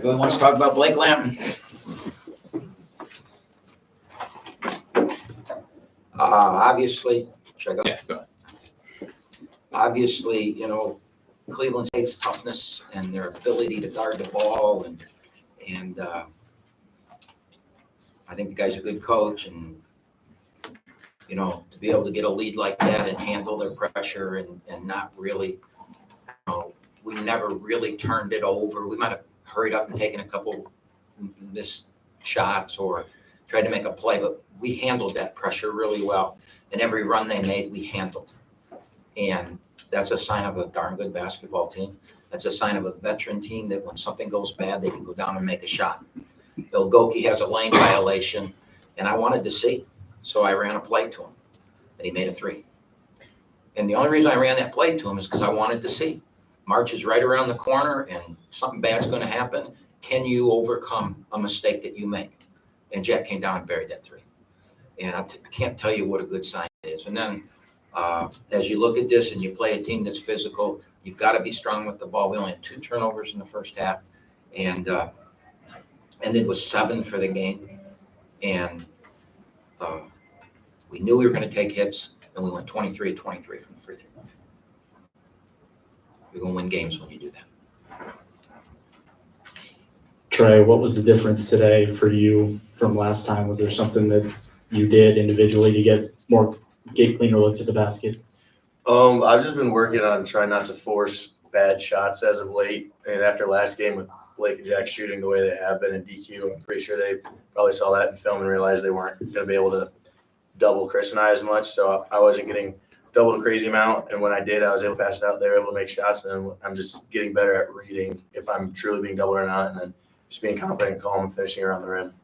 Everyone wants to talk about Blake Lampman. Obviously, should I go? Yeah, go ahead. Obviously, Cleveland State's toughness and their ability to guard the ball, and I think the guy's a good coach, and to be able to get a lead like that and handle their pressure and not really, we never really turned it over. We might have hurried up and taken a couple missed shots or tried to make a play, but we handled that pressure really well. And every run they made, we handled. And that's a sign of a darn good basketball team. That's a sign of a veteran team that when something goes bad, they can go down and make a shot. Bill Goki has a lane violation, and I wanted to see. So I ran a play to him, and he made a three. And the only reason I ran that play to him is because I wanted to see. March is right around the corner, and something bad's going to happen. Can you overcome a mistake that you make? And Jack came down and buried that three. And I can't tell you what a good sign it is. And then as you look at this and you play a team that's physical, you've got to be strong with the ball. We only had 2 turnovers in the first half, and ended with 7 for the game. And we knew we were going to take hits, and we went 23 of 23 from the free throw line. You're going to win games when you do that. Trey, what was the difference today for you from last time? Was there something that you did individually to get cleaner looks at the basket? I've just been working on trying not to force bad shots as of late. And after last game with Blake and Jack shooting the way they have been in DQ, I'm pretty sure they probably saw that in film and realized they weren't going to be able to double Chris and I as much. So I wasn't getting double a crazy amount. And when I did, I was able to pass it out. They were able to make shots. And I'm just getting better at reading if I'm truly being doubled or not. And then just being confident and calm and finishing around the rim.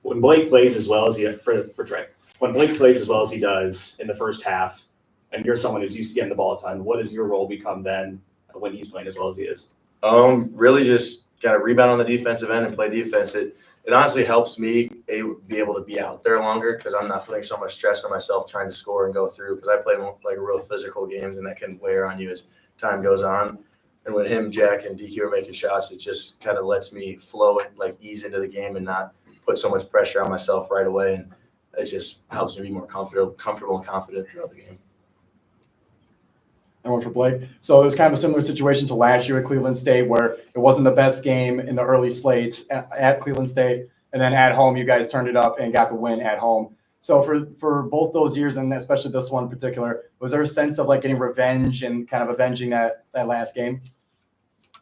When Blake plays as well as for Trey, when Blake plays as well as he does in the first half, and you're someone who's used to getting the ball a ton, what does your role become then when he's playing as well as he is? Really just kind of rebound on the defensive end and play defense. It honestly helps me be able to be out there longer because I'm not putting so much stress on myself trying to score and go through because I play like real physical games and that can wear on you as time goes on. And when him, Jack, and DQ are making shots, it just kind of lets me flow and like ease into the game and not put so much pressure on myself right away. And it just helps me be more comfortable and confident throughout the game. And one for Blake. So it was kind of a similar situation to last year at Cleveland State where it wasn't the best game in the early slate at Cleveland State. And then at home, you guys turned it up and got the win at home. So for both those years, and especially this one in particular, was there a sense of like getting revenge and kind of avenging that last game?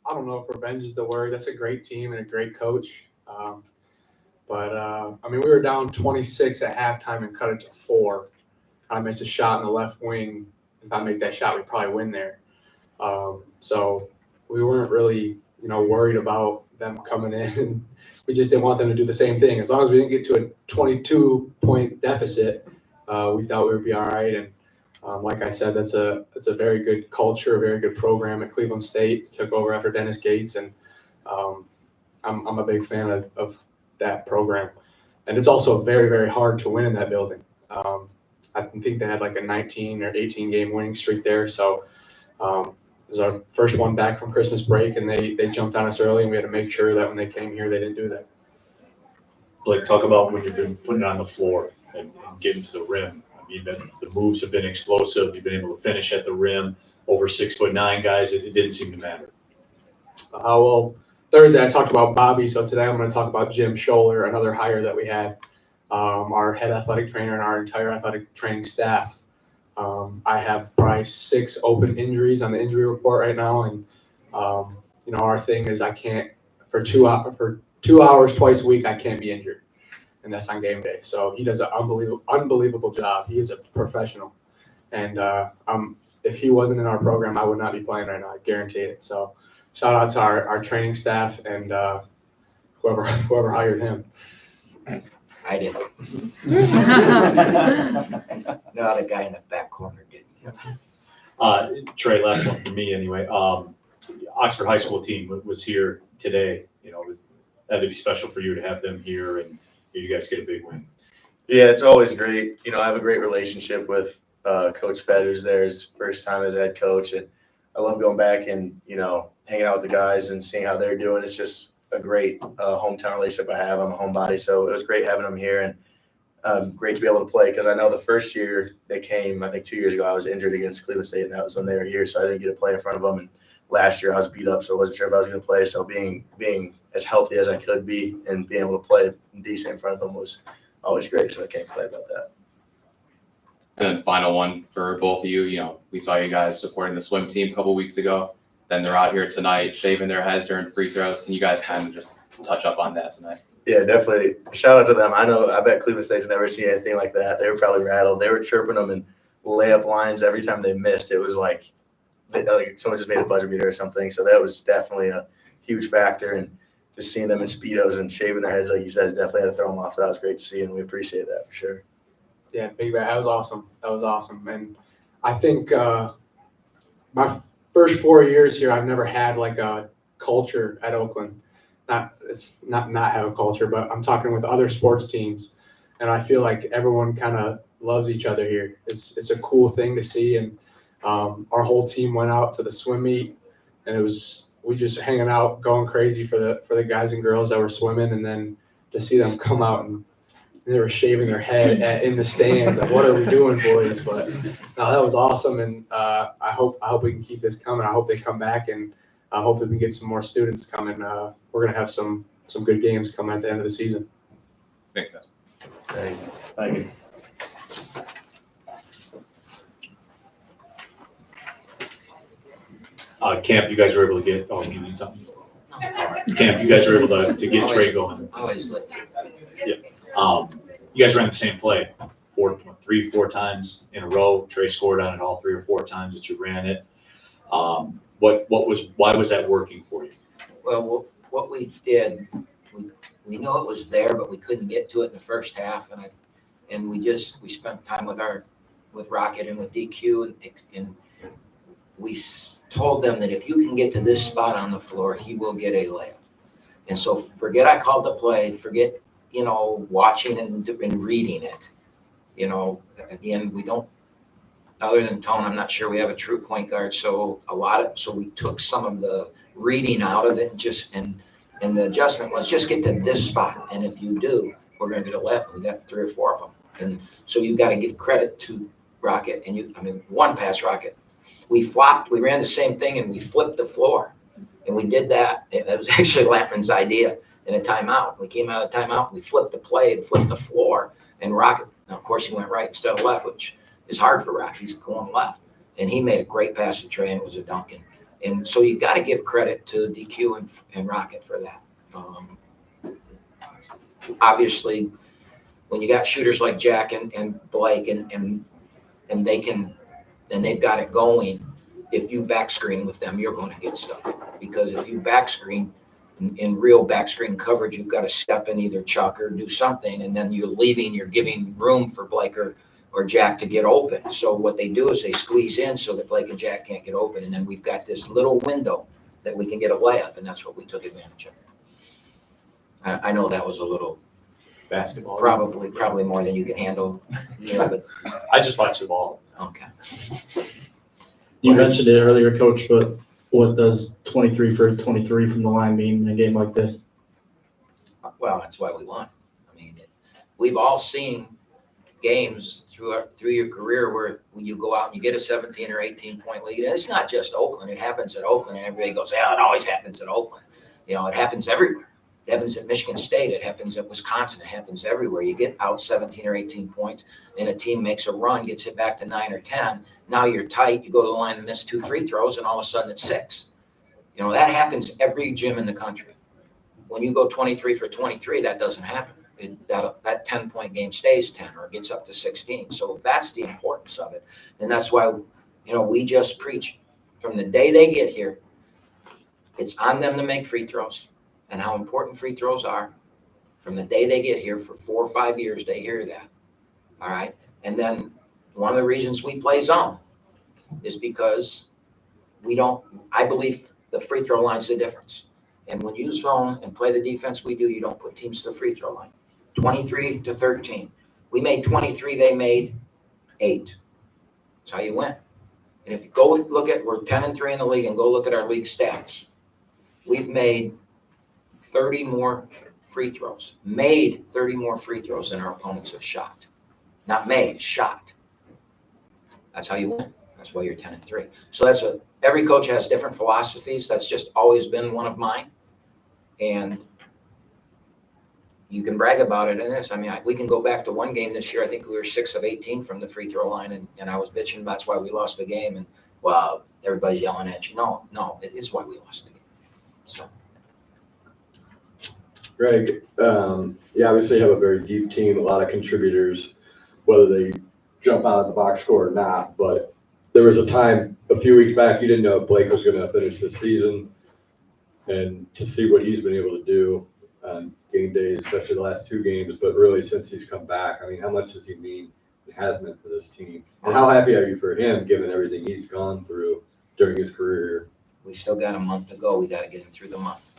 I don't know if revenge is the word. That's a great team and a great coach. But we were down 26 at halftime and cut it to 4. I missed a shot in the left wing. If I make that shot, we probably win there. So we weren't really, worried about them coming in. We just didn't want them to do the same thing. As long as we didn't get to a 22-point deficit, we thought we would be all right. And like I said, that's a very good culture, a very good program at Cleveland State. Took over after Dennis Gates, and I'm a big fan of that program. And it's also very, very hard to win in that building. I think they had like a 19 or 18 game winning streak there. So it was our first one back from Christmas break, and they jumped on us early, and we had to make sure that when they came here, they didn't do that. Blake, talk about when you've been putting it on the floor and getting to the rim. I mean, the moves have been explosive. You've been able to finish at the rim. Over 6'9" guys, it didn't seem to matter. Well, Thursday I talked about Bobby, so today I'm going to talk about Jim Scholler, another hire that we had. Our head athletic trainer and our entire athletic training staff. I have probably 6 open injuries on the injury report right now, and our thing is I can't for 2 hours twice a week I can't be injured, and that's on game day. So he does an unbelievable job. He is a professional, and if he wasn't in our program, I would not be playing right now. I guarantee it. So shout out to our training staff and whoever hired him. I did. No, the guy in the back corner did. Trey, last one for me anyway. Oxford High School team was here today. That'd be special for you to have them here and you guys get a big win. Yeah, it's always great. I have a great relationship with Coach Fed, who's there his first time as head coach. And I love going back and, hanging out with the guys and seeing how they're doing. It's just a great hometown relationship I have. I'm a homebody, so it was great having them here, and great to be able to play, because I know the first year they came, I think 2 years ago, I was injured against Cleveland State, and that was when they were here, so I didn't get to play in front of them. And last year I was beat up, so I wasn't sure if I was going to play. So being as healthy as I could be and being able to play decent in front of them was always great. So I can't complain about that. And then final one for both of you. You know, we saw you guys supporting the swim team a couple weeks ago. Then they're out here tonight shaving their heads during free throws. Can you guys kind of just touch up on that tonight? Yeah, definitely. Shout out to them. I bet Cleveland State's never seen anything like that. They were probably rattled. They were chirping them in layup lines every time they missed. It was like someone just made a buzzer beater or something. So that was definitely a huge factor. And just seeing them in Speedos and shaving their heads, like you said, definitely had to throw them off. So that was great to see, and we appreciate that for sure. Yeah, Big Bat, that was awesome. That was awesome. And I think my first 4 years here, I've never had like a culture at Oakland. It's not have a culture, but I'm talking with other sports teams, and I feel like everyone kind of loves each other here. It's a cool thing to see, and our whole team went out to the swim meet, and we just hanging out, going crazy for the guys and girls that were swimming, and then to see them come out and they were shaving their head in the stands. Like, what are we doing, boys? But no, that was awesome, and I hope we can keep this coming. I hope they come back, and hopefully we can get some more students coming. We're gonna have some good games coming at the end of the season. Thanks, guys. Thank you. Camp, you guys were able to get, you need something? Camp, you guys were able to get Trey going. Always let You guys ran the same play 4 times in a row. Trey scored on it all 3 or 4 times that you ran it. Why was that working for you? Well, what we did, we knew it was there, but we couldn't get to it in the first half, and we spent time with Rocket and with DQ, and we told them that if you can get to this spot on the floor, he will get a layup. And so forget I called the play, forget watching and reading it. At the end, we don't. Other than Tone, I'm not sure we have a true point guard. So we took some of the reading out of it, and the adjustment was just get to this spot. And if you do, we're going to get a layup. We got 3 or 4 of them. And so you got to give credit to Rocket. One pass Rocket. We ran the same thing, and we flipped the floor. And we did that. It was actually Lampman's idea in a timeout. We came out of the timeout, we flipped the play and flipped the floor. And Rocket, now of course he went right instead of left, which is hard for Rocket. He's going left. And he made a great pass to Trey, and it was a dunking. And so you got to give credit to DQ and Rocket for that. Obviously, when you got shooters like Jack and Blake and they've got it going, if you back screen with them, you're going to get stuff. Because if you back screen in real back screen coverage, you've got to step in either Chuck or do something, and then you're giving room for Blake or Jack to get open. So what they do is they squeeze in so that Blake and Jack can't get open, and then we've got this little window that we can get a layup, and that's what we took advantage of. I know that was a little Basketball. probably more than you can handle, but I just watched the ball. okay. You mentioned it earlier, Coach, but what does 23 for 23 from the line mean in a game like this? Well, that's why we won. We've all seen games through your career where when you go out and you get a 17 or 18 point lead, and it's not just Oakland. It happens at Oakland, and everybody goes, "Yeah, it always happens at Oakland." It happens everywhere. It happens at Michigan State. It happens at Wisconsin. It happens everywhere. You get out 17 or 18 points, and a team makes a run, gets it back to 9 or 10. Now you're tight. You go to the line and miss 2 free throws, and all of a sudden it's 6. That happens every gym in the country. When you go 23 for 23, that doesn't happen. That 10-point game stays 10 or gets up to 16. So that's the importance of it. And that's why, we just preach from the day they get here, it's on them to make free throws. And how important free throws are. From the day they get here for 4 or 5 years, they hear that. All right. And then one of the reasons we play zone is because I believe the free throw line's the difference. And when you zone and play the defense we do, you don't put teams to the free throw line. 23 to 13. We made 23, they made 8. That's how you win. And if you go look at, we're 10-3 in the league, and go look at our league stats. We've made 30 more free throws, made 30 more free throws than our opponents have shot. Not made, shot. That's how you win. That's why you're 10-3. So every coach has different philosophies. That's just always been one of mine. And you can brag about it in this. I mean, we can go back to one game this year. I think we were 6 of 18 from the free throw line, and I was bitching. That's why we lost the game. And, well, everybody's yelling at you. No, it is why we lost the game. So. Greg, you obviously have a very deep team, a lot of contributors, whether they jump out of the box score or not. But there was a time a few weeks back you didn't know if Blake was going to finish the season, and to see what he's been able to do on game days, especially the last 2 games, but really since he's come back, I mean, how much does he mean and has meant for this team? And how happy are you for him, given everything he's gone through during his career? We still got a month to go. We got to get him through the month.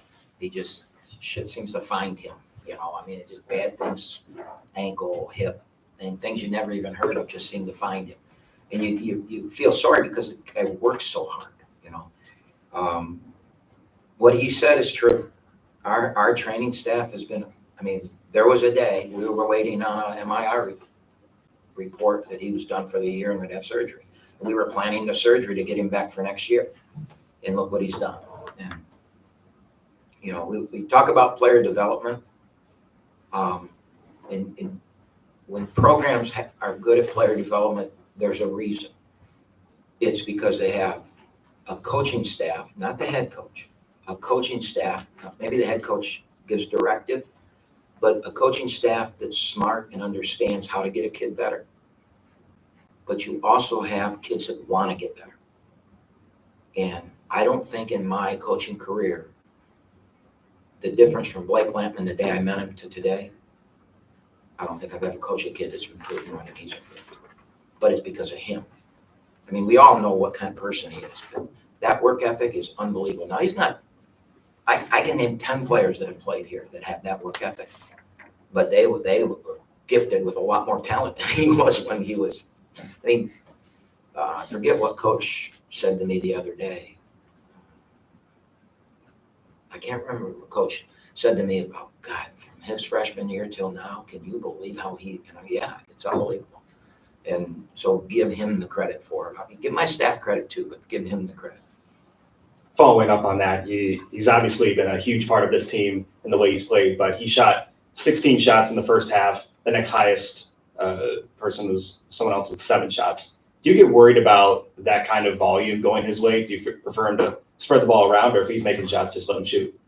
Shit seems to find him. I mean, it just bad things, ankle, hip, and things you never even heard of just seem to find him. And you feel sorry because the guy works so hard, What he said is true. Our training staff has been, I mean, there was a day we were waiting on a MRI report that he was done for the year and would have surgery. And we were planning the surgery to get him back for next year. And look what he's done. And, we talk about player development. And when programs are good at player development, there's a reason. It's because they have a coaching staff, not the head coach, a coaching staff. Maybe the head coach gives directive, but a coaching staff that's smart and understands how to get a kid better. But you also have kids that want to get better. And I don't think in my coaching career, the difference from Blake Lampman the day I met him to today, I don't think I've ever coached a kid that's improved more than he's improved. But it's because of him. I mean, we all know what kind of person he is, but that work ethic is unbelievable. Now, he's not, I can name 10 players that have played here that have that work ethic, but they were gifted with a lot more talent than he was when he was. I mean, I forget what coach said to me the other day. I can't remember what coach said to me about, God, from his freshman year till now, can you believe how yeah, it's unbelievable. And so give him the credit for it. I mean, give my staff credit too, but give him the credit. Following up on that, he's obviously been a huge part of this team in the way he's played, but he shot 16 shots in the first half. The next highest person was someone else with 7 shots. Do you get worried about that kind of volume going his way? Do you prefer him to spread the ball around, or if he's making shots, just let him shoot?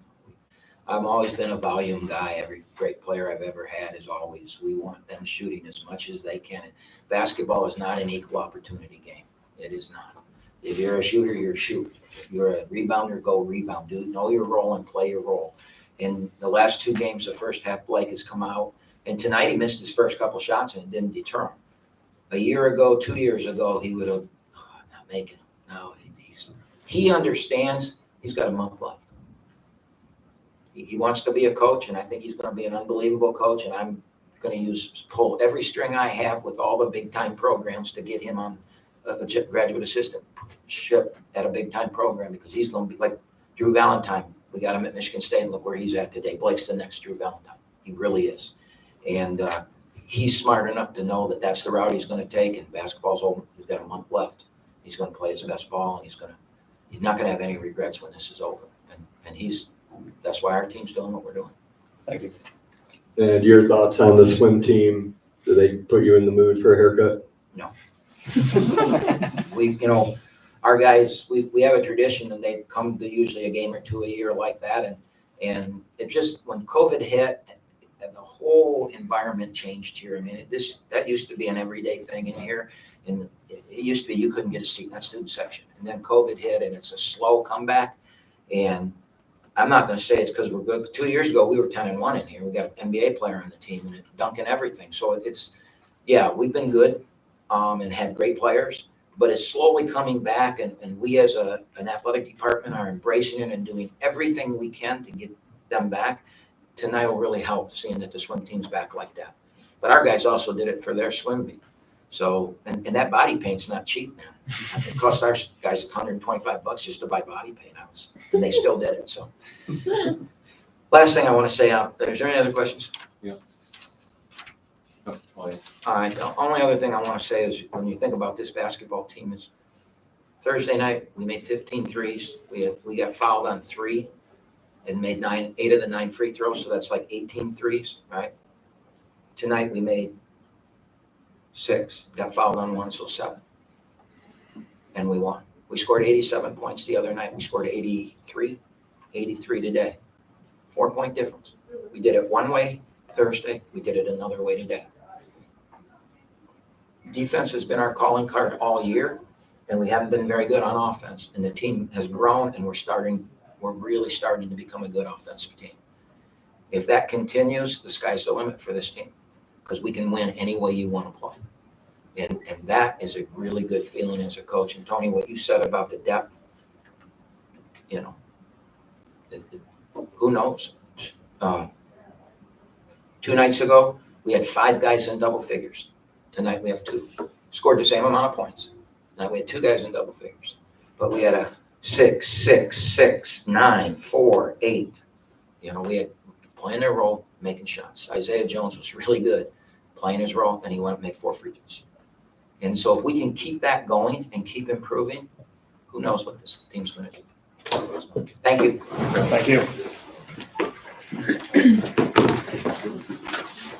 I've always been a volume guy. Every great player I've ever had is always, we want them shooting as much as they can. Basketball is not an equal opportunity game. It is not. If you're a shooter, you're a shooter. If you're a rebounder, go rebound. Know your role and play your role. In the last 2 games, the first half, Blake has come out. And tonight he missed his first couple shots and it didn't deter him. A year ago, 2 years ago, he would have not making them. No, he understands he's got a month left. He wants to be a coach, and I think he's going to be an unbelievable coach. And I'm going to pull every string I have with all the big time programs to get him on a graduate assistantship at a big time program, because he's going to be like Drew Valentine. We got him at Michigan State, and look where he's at today. Blake's the next Drew Valentine. He really is. And he's smart enough to know that that's the route he's going to take. And basketball's over. He's got a month left. He's going to play his best ball, and he's not going to have any regrets when this is over. And that's why our team's doing what we're doing. Thank you. And your thoughts on the swim team? Do they put you in the mood for a haircut? No. Our guys, we have a tradition, and they come to usually a game or 2 a year like that. And it just, when COVID hit, and the whole environment changed here. I mean, that used to be an everyday thing in here. And it used to be you couldn't get a seat in that student section. And then COVID hit, and it's a slow comeback. And I'm not going to say it's because we're good. 2 years ago, we were 10-1 in here. We got an NBA player on the team and dunking everything. So we've been good and had great players, but it's slowly coming back. And we as an athletic department are embracing it and doing everything we can to get them back. Tonight will really help, seeing that the swim team's back like that. But our guys also did it for their swim meet. So, and that body paint's not cheap, man. It cost our guys $125 just to buy body paint. And they still did it. So, Last thing I want to say, is there any other questions? Oh, yeah. All right, the only other thing I want to say is when you think about this basketball team is Thursday night, we made 15 threes. We got fouled on 3 and made 8 of the 9 free throws, so that's like 18 threes, right? Tonight, we made 6, got fouled on 1, so 7. And we won. We scored 87 points the other night. We scored 83 today. 4-point difference. We did it one way Thursday. We did it another way today. Defense has been our calling card all year, and we haven't been very good on offense. And the team has grown, and we're really starting to become a good offensive team. If that continues, the sky's the limit for this team because we can win any way you want to play. And that is a really good feeling as a coach. And Tony, what you said about the depth, who knows? 2 nights ago, we had 5 guys in double figures. Tonight we have 2. Scored the same amount of points. Tonight we had 2 guys in double figures. But we had a 6, 6, 6, 9, 4, 8. We had playing their role, making shots. Isaiah Jones was really good playing his role, and he went and made 4 free throws. And so if we can keep that going and keep improving, who knows what this team's going to do. Thank you. Thank you.